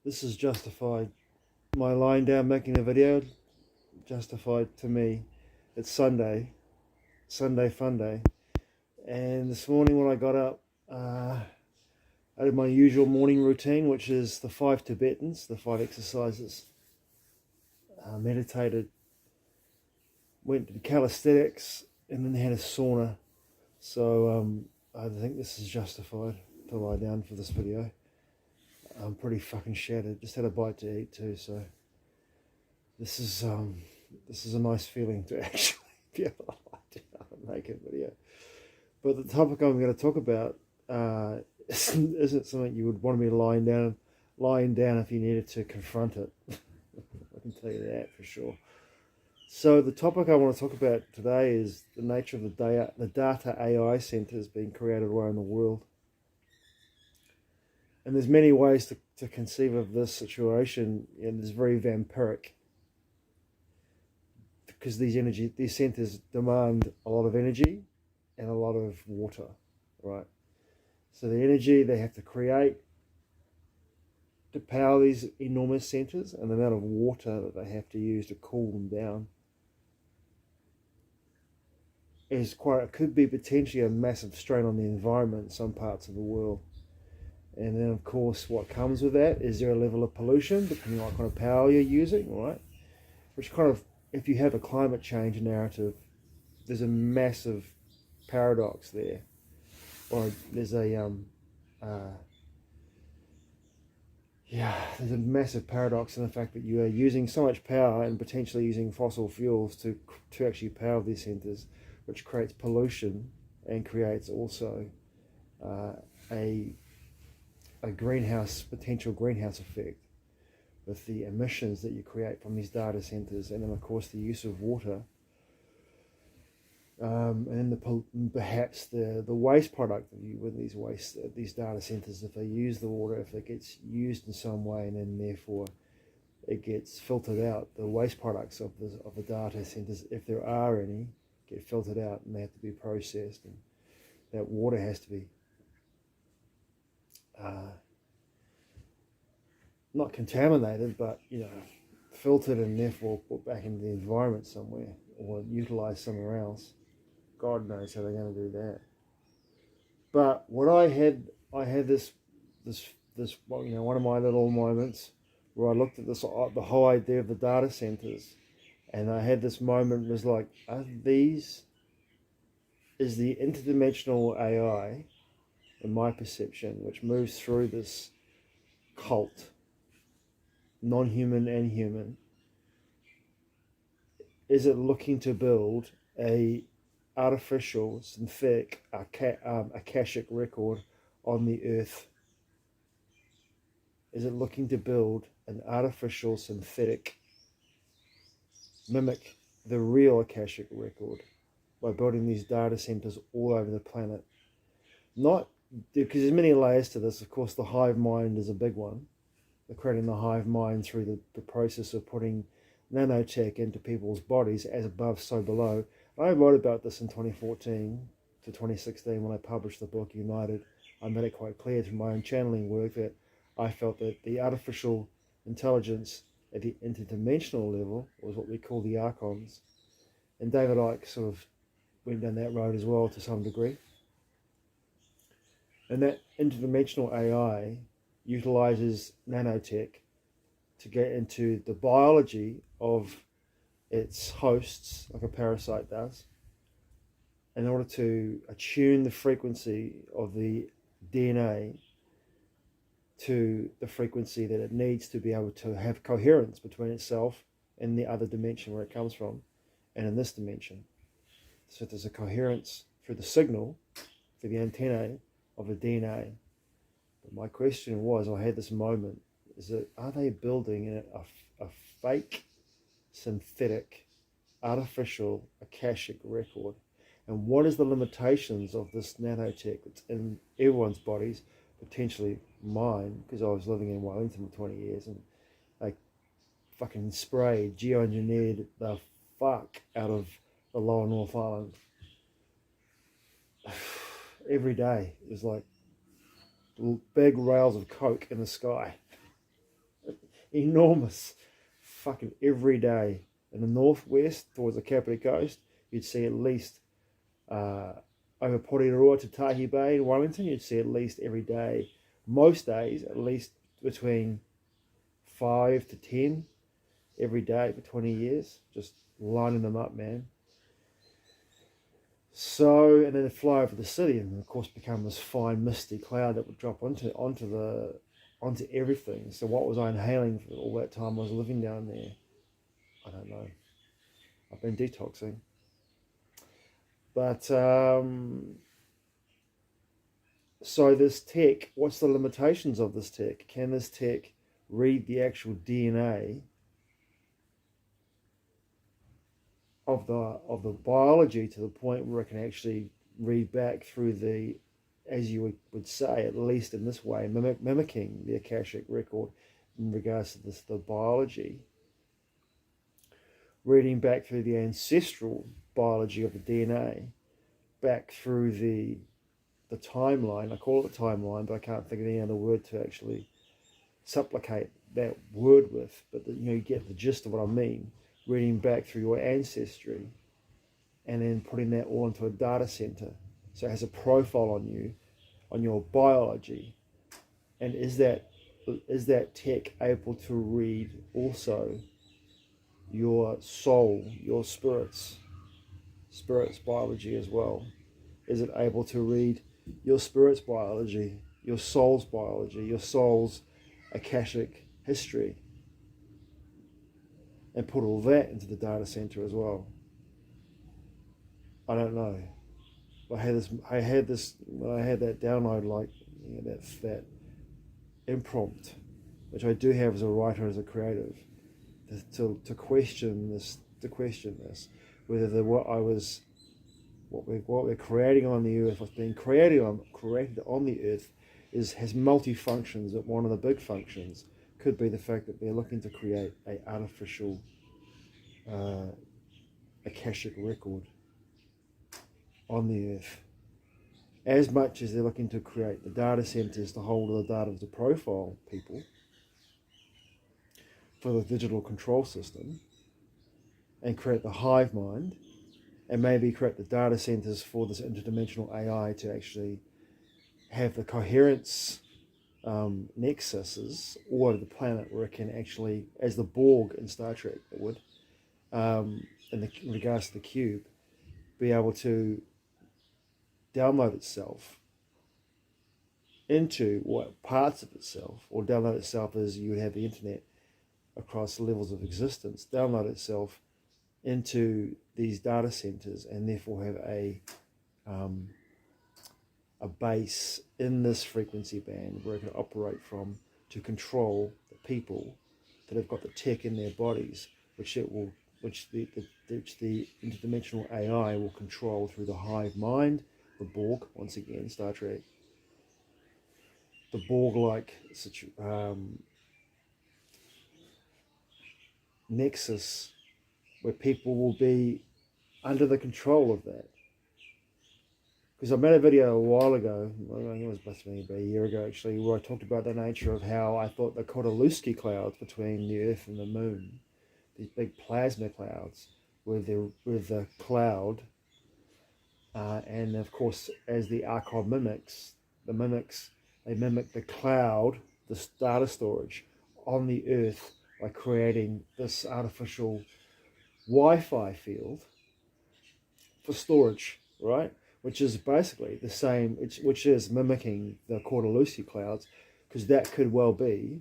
This is justified. My lying down making a video, justified to me. It's Sunday fun day. And this morning when I got up, I did my usual morning routine, which is the 5 Tibetans, the 5 exercises. Meditated, went to calisthenics, and then had a sauna. So I think this is justified to lie down for this video. I'm pretty fucking shattered. Just had a bite to eat too, so this is a nice feeling to actually be able to lie down and make a video. But the topic I'm going to talk about isn't something you would want to be lying down if you needed to confront it. I can tell you that for sure. So the topic I want to talk about today is the nature of the data AI centers being created around the world. And there's many ways to conceive of this situation, and it's very vampiric. Because these centers demand a lot of energy and a lot of water, right? So the energy they have to create to power these enormous centers, and the amount of water that they have to use to cool them down could be potentially a massive strain on the environment in some parts of the world. And then of course what comes with that is there a level of pollution depending on what kind of power you're using, right? Which kind of, if you have a climate change narrative, there's a massive paradox there. Or there's a there's a massive paradox in the fact that you are using so much power and potentially using fossil fuels to actually power these centers, which creates pollution and creates also a potential greenhouse effect with the emissions that you create from these data centers, and then of course the use of water, and then perhaps the waste product with these data centers. If they use the water, if it gets used in some way, and then therefore it gets filtered out, the waste products of the data centers, if there are any, get filtered out and they have to be processed, and that water has to be not contaminated, but filtered and therefore put back into the environment somewhere or utilized somewhere else. God knows how they're going to do that. But what I had this one of my little moments where I looked at the whole idea of the data centers, and I had this moment, was like, is the interdimensional AI, in my perception, which moves through this cult, non-human and human, is it looking to build a artificial, synthetic, akashic record on the earth? Is it looking to build an artificial, synthetic, mimic the real akashic record by building these data centers all over the planet? Not because there's many layers to this. Of course, the hive mind is a big one. They're creating the hive mind through the process of putting nanotech into people's bodies, as above, so below. I wrote about this in 2014 to 2016 when I published the book United. I made it quite clear through my own channeling work that I felt that the artificial intelligence at the interdimensional level was what we call the archons. And David Icke sort of went down that road as well to some degree. And that interdimensional AI utilizes nanotech to get into the biology of its hosts, like a parasite does, in order to attune the frequency of the DNA to the frequency that it needs to be able to have coherence between itself and the other dimension where it comes from, and in this dimension. So there's a coherence through the signal, through the antennae of the DNA. But my question was, I had this moment, are they building a fake, synthetic, artificial akashic record? And what is the limitations of this nanotech that's in everyone's bodies, potentially mine, because I was living in Wellington for 20 years and they fucking sprayed, geoengineered the fuck out of the lower North Island. Every day it was like big rails of coke in the sky. enormous, fucking every day. In the northwest, towards the Kapiti Coast, you'd see at least over Porirua to Tahi Bay in Wellington, you'd see at least every day, most days, at least between 5 to 10 every day for 20 years, just lining them up, man. So, and then it fly over the city, and of course become this fine misty cloud that would drop onto everything. So what was I inhaling for all that time I was living down there? I don't know. I've been detoxing. But so this tech, what's the limitations of this tech? Can this tech read the actual DNA of the biology to the point where it can actually read back through the, as you would say, at least in this way, mimicking the Akashic record in regards to the biology, reading back through the ancestral biology of the DNA, back through the timeline. I call it the timeline, but I can't think of any other word to actually supplicate that word with. But you get the gist of what I mean. Reading back through your ancestry, and then putting that all into a data center, so it has a profile on you, on your biology. And is that tech able to read also your soul, your spirit's biology as well? Is it able to read your spirit's biology, your soul's biology, your soul's Akashic history, and put all that into the data center as well? I don't know. I had that download, like, that imprompt, which I do have as a writer, as a creative, to question this, whether what we're creating on the earth, what's being created on the earth, has multi-functions. That one of the big functions could be the fact that they're looking to create an artificial Akashic record on the earth, as much as they're looking to create the data centers to hold the data to profile people for the digital control system, and create the hive mind, and maybe create the data centers for this interdimensional AI to actually have the coherence nexuses all over the planet, where it can actually, as the Borg in Star Trek it would, in regards to the cube, be able to download itself into what parts of itself, or download itself as you would have the internet across levels of existence, download itself into these data centers, and therefore have a base in this frequency band where it can operate from to control the people that have got the tech in their bodies, which the interdimensional AI will control through the hive mind, the Borg, once again, Star Trek, the Borg-like nexus, where people will be under the control of that. Because I made a video a while ago, I think it was about a year ago actually, where I talked about the nature of how I thought the Kordylewski clouds between the Earth and the Moon, these big plasma clouds, with the cloud, and of course, as the archon mimics, they mimic the cloud, this data storage on the Earth, by creating this artificial Wi-Fi field for storage, right? Which is basically the same, which is mimicking the Kordylewski clouds, because that could well be,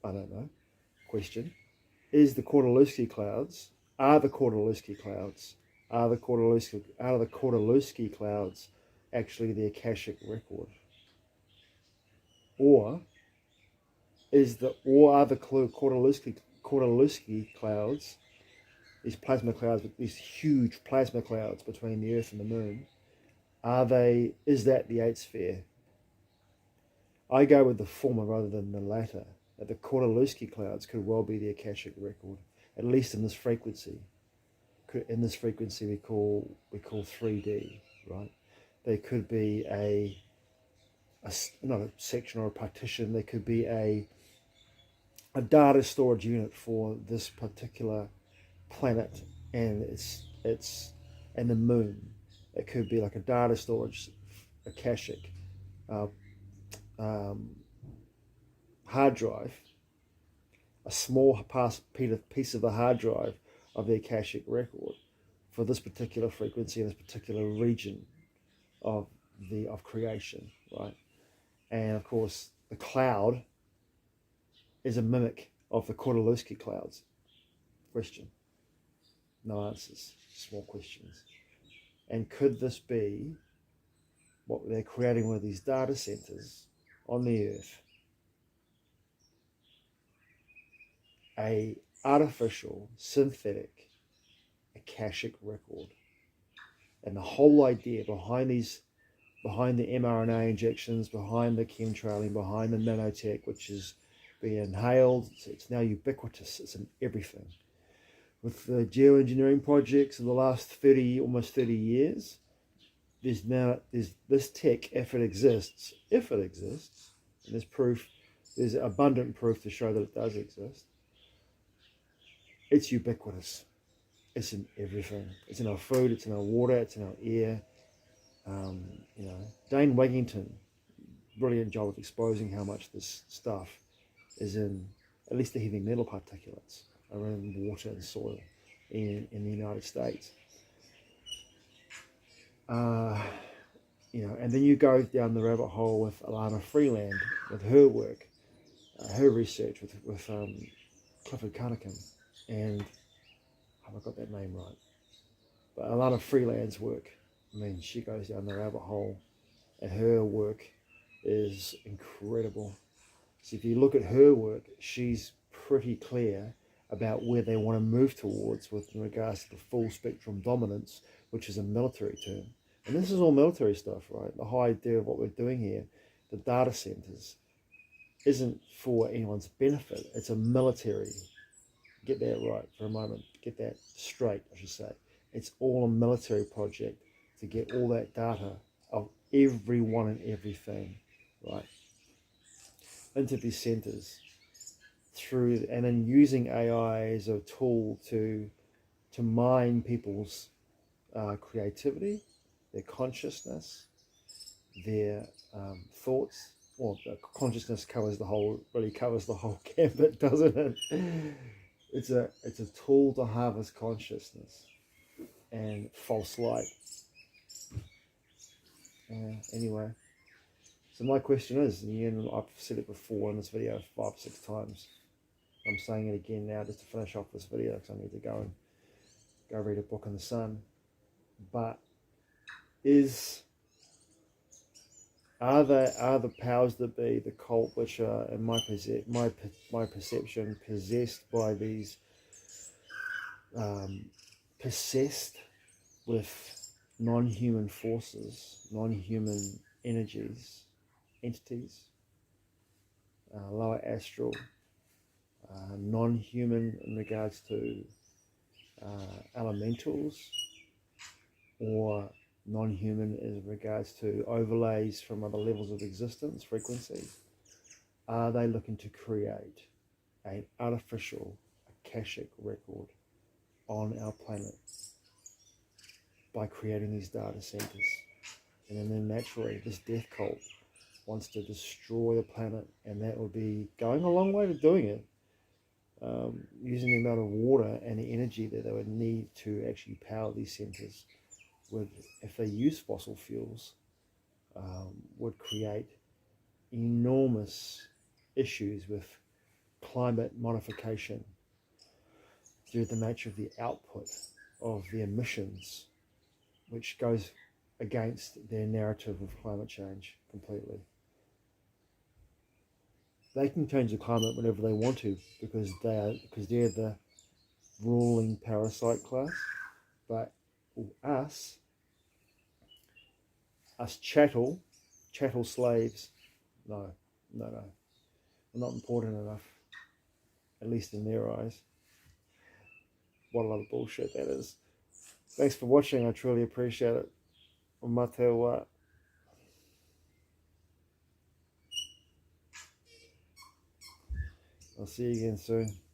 I don't know, question, are the Kordylewski clouds actually the Akashic record? Or are the Kordylewski clouds, these plasma clouds, these huge plasma clouds between the Earth and the Moon, is that the eighth sphere? I go with the former rather than the latter. That the Kordylewski clouds could well be the Akashic record, at least in this frequency. In this frequency we call 3D, right? They could be not a section or a partition. They could be a data storage unit for this particular planet and and the moon. It could be like a data storage akashic uh, um, hard drive, a small piece of the hard drive of the akashic record for this particular frequency in this particular region of creation, right? And of course, the cloud is a mimic of the Kordylewski clouds. Question. No answers. Small questions. And could this be what they're creating with these data centers on the Earth? A artificial, synthetic, akashic record. And the whole idea behind the mRNA injections, behind the chemtrailing, behind the nanotech, which is being inhaled, it's now ubiquitous, it's in everything. With the geoengineering projects of the last almost 30 years, there's this tech, if it exists, and there's abundant proof to show that it does exist. It's ubiquitous. It's in everything. It's in our food, it's in our water, it's in our air. Dane Wigington, brilliant job of exposing how much this stuff is in at least the heavy metal particulates around water and soil in the United States. And then you go down the rabbit hole with Alana Freeland, with her work, her research with Clifford Cunningham, and have I got that name right? But Alana Freeland's work, I mean, she goes down the rabbit hole, and her work is incredible. So if you look at her work, she's pretty clear about where they want to move towards with regards to the full spectrum dominance, which is a military term. And this is all military stuff, right? The whole idea of what we're doing here, the data centers, isn't for anyone's benefit. It's a military. Get that right for a moment. Get that straight, I should say. It's all a military project to get all that data of everyone and everything, right, into these centers and then using AI as a tool to mine people's creativity, their consciousness, their thoughts. Well, consciousness really covers the whole gambit, doesn't it? It's a tool to harvest consciousness and false light. Anyway, so my question is, and I've said it before in this video 5 or 6 times. I'm saying it again now just to finish off this video because I need to go read a book in the sun. But are the powers that be, the cult, which are in my perception possessed by these possessed with non-human forces, non-human entities, lower astral, non-human in regards to elementals, or non-human in regards to overlays from other levels of existence, frequencies? Are they looking to create an artificial akashic record on our planet by creating these data centers? And then naturally this death cult wants to destroy the planet, and that would be going a long way to doing it, using the amount of water and the energy that they would need to actually power these centers if they use fossil fuels, would create enormous issues with climate modification through the nature of the output of the emissions, which goes against their narrative of climate change completely. They can change the climate whenever they want to because they're the ruling parasite class. But us chattel slaves, no, we're not important enough, at least in their eyes. What a lot of bullshit that is. Thanks for watching, I truly appreciate it. Mate I'll see you again soon.